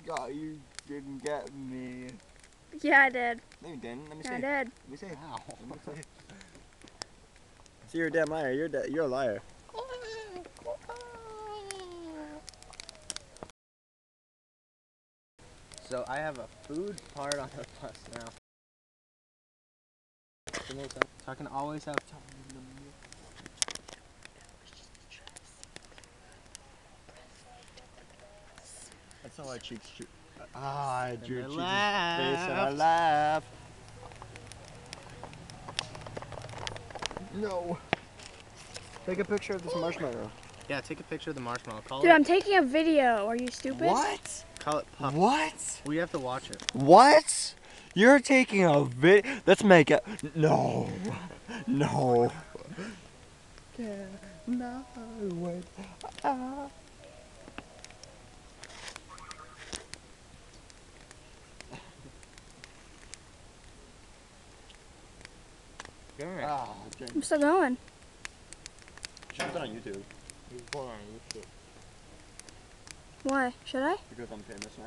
God, you didn't get me. Yeah, I did. No, you didn't. Let me see. I did. Let me see. Ow. Let me see. See, you're a damn liar. You're a liar. So I have a food part on the bus now. So I can always have time. I saw my cheeks. I drew I cheeks' face and I laughed. laughed. No. Take a picture of this marshmallow. Yeah, take a picture of the marshmallow. Call Dude, it. I'm taking a video. Are you stupid? What? Call it Puff. What? We have to watch it. What? You're taking a Let's make it. No. No. No. I'm still going. Should have done on YouTube He's born on YouTube. Why? Should I? because I'm famous now.